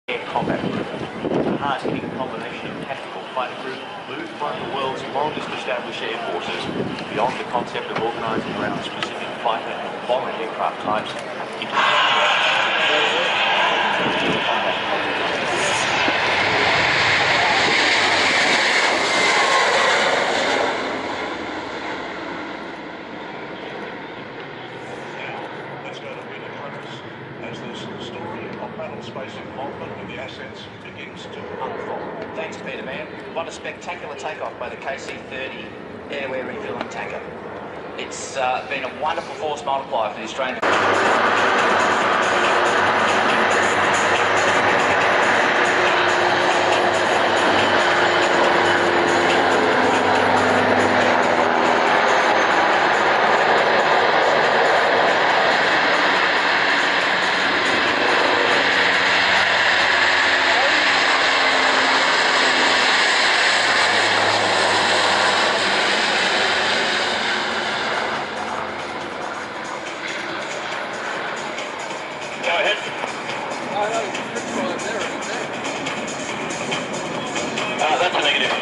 Air Combat Group, a hard-hitting combination of tactical fighter group moved one of the world's longest established air forces beyond the concept of organising around specific fighter and bomber aircraft types into combat. Let's go to Peter Clements as this story of battle space involvement with the assets begins to unfold. Thanks, Peter, man. What a spectacular takeoff by the KC-30 airwear refueling tanker. It's been a wonderful force multiplier for the Australian... Go ahead. That's a negative.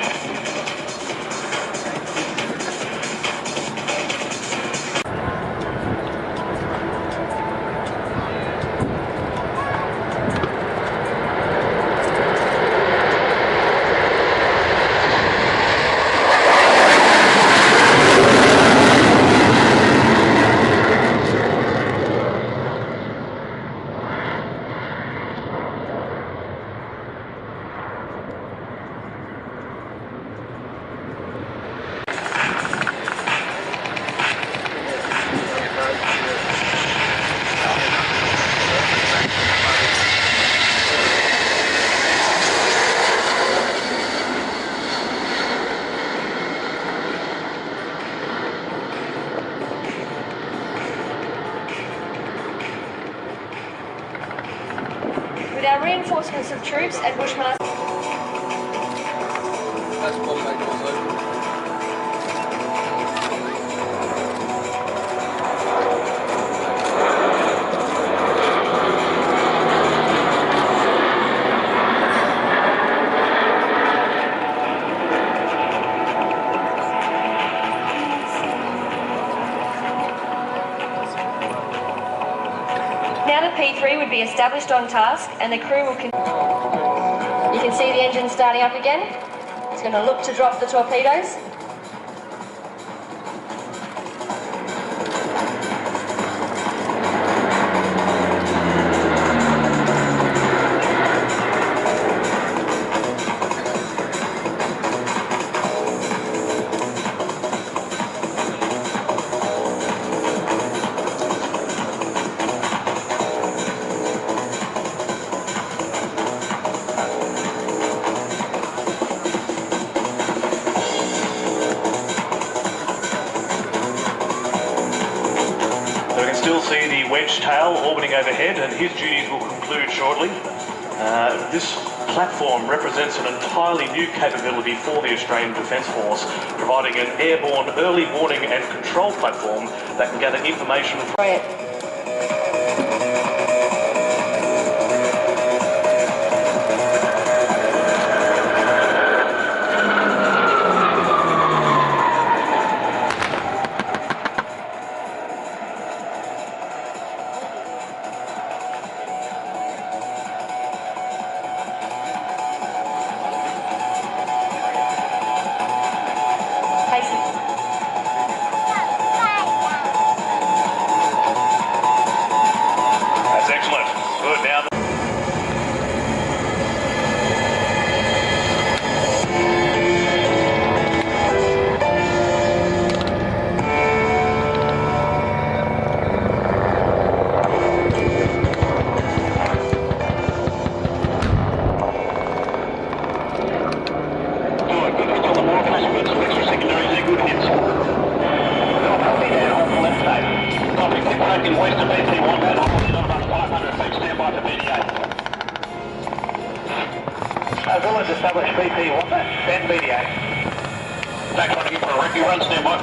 With our reinforcements of troops and Bushmasters. Now the P3 would be established on task and the crew will... You can see the engine starting up again. It's going to look to drop the torpedoes. Still see the wedge tail orbiting overhead, and his duties will conclude shortly. This platform represents an entirely new capability for the Australian Defence Force, providing an airborne early warning and control platform that can gather information from... That's excellent. Good. Now... in western BP1, that on about 500 feet, stand by to mediate. Avalon established BP1, stand mediate. Back trying to get for a recce run, stand by.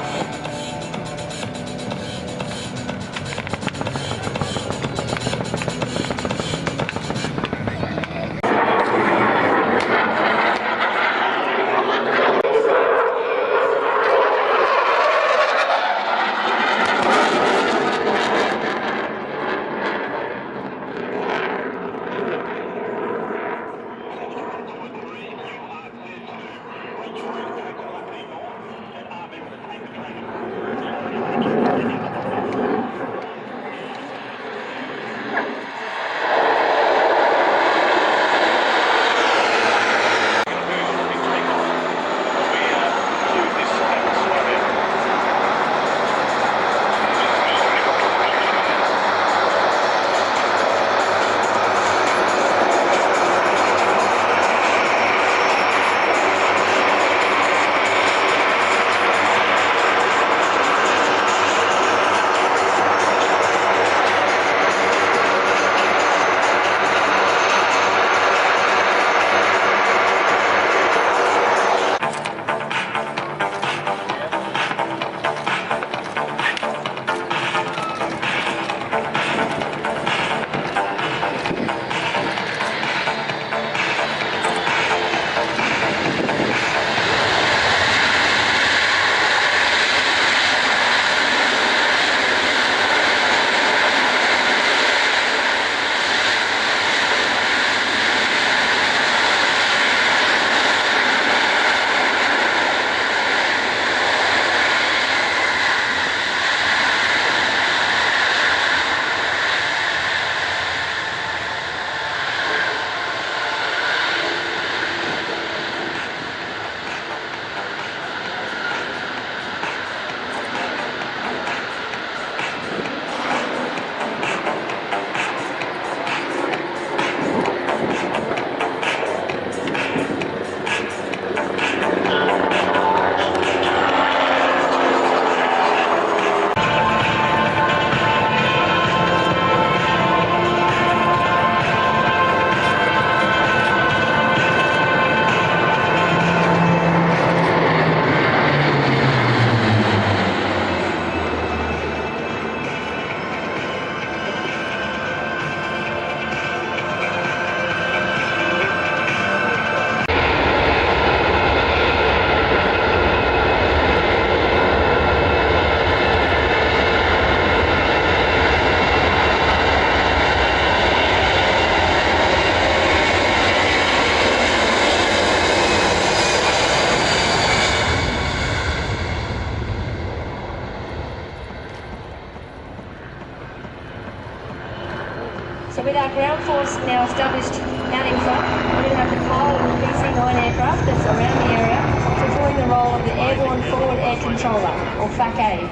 Force now established out in front. We're going to have the pilot of the PC-9 aircraft that's around the area, fulfilling the role of the Airborne Forward Air Controller, or FAC-A.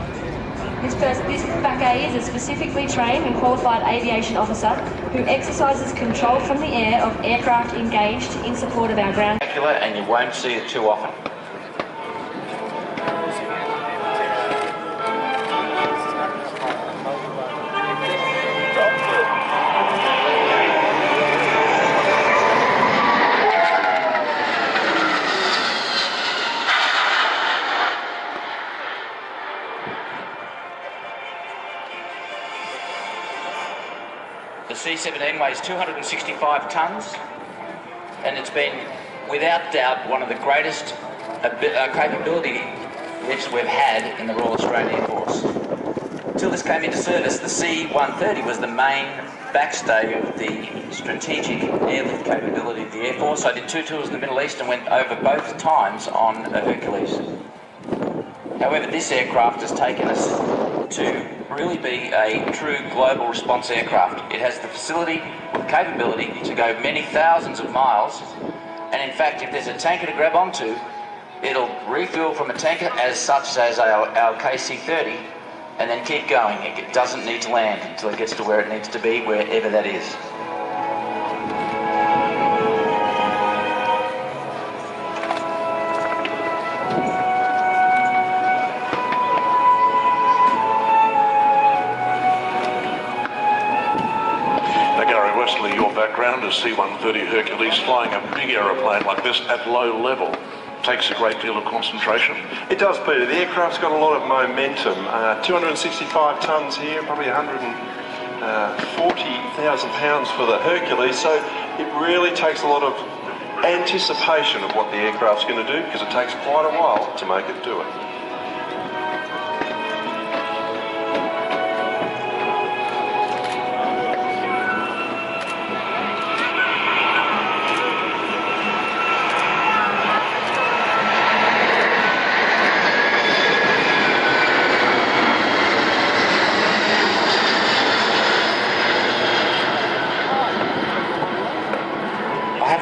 This FAC-A is a specifically trained and qualified aviation officer who exercises control from the air of aircraft engaged in support of our ground. And you won't see it too often. The C-17 weighs 265 tonnes, and it's been, without doubt, one of the greatest capability lifts we've had in the Royal Australian Air Force. Until this came into service, the C-130 was the main backstay of the strategic airlift capability of the Air Force. I did 2 tours in the Middle East and went over both times on a Hercules. However, this aircraft has taken us to really be a true global response aircraft. It has the facility, the capability to go many thousands of miles, and in fact, if there's a tanker to grab onto, it'll refuel from a tanker as such as our KC-30 and then keep going. It doesn't need to land until it gets to where it needs to be, wherever that is. Your background as C-130 Hercules, flying a big aeroplane like this at low level takes a great deal of concentration. It does, Peter. The aircraft's got a lot of momentum. 265 tonnes here, probably 140,000 pounds for the Hercules, so it really takes a lot of anticipation of what the aircraft's going to do, because it takes quite a while to make it do it.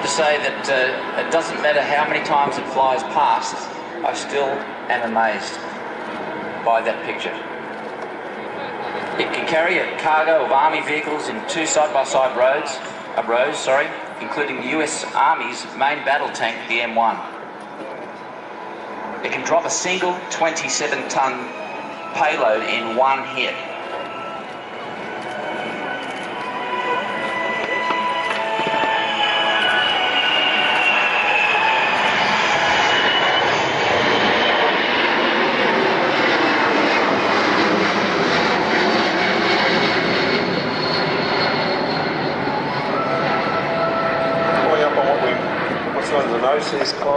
Say that it doesn't matter how many times it flies past, I still am amazed by that picture. It can carry a cargo of Army vehicles in 2 side-by-side rows, including the US Army's main battle tank, the M1. It can drop a single 27-ton payload in one hit. What's known as an OCS climb.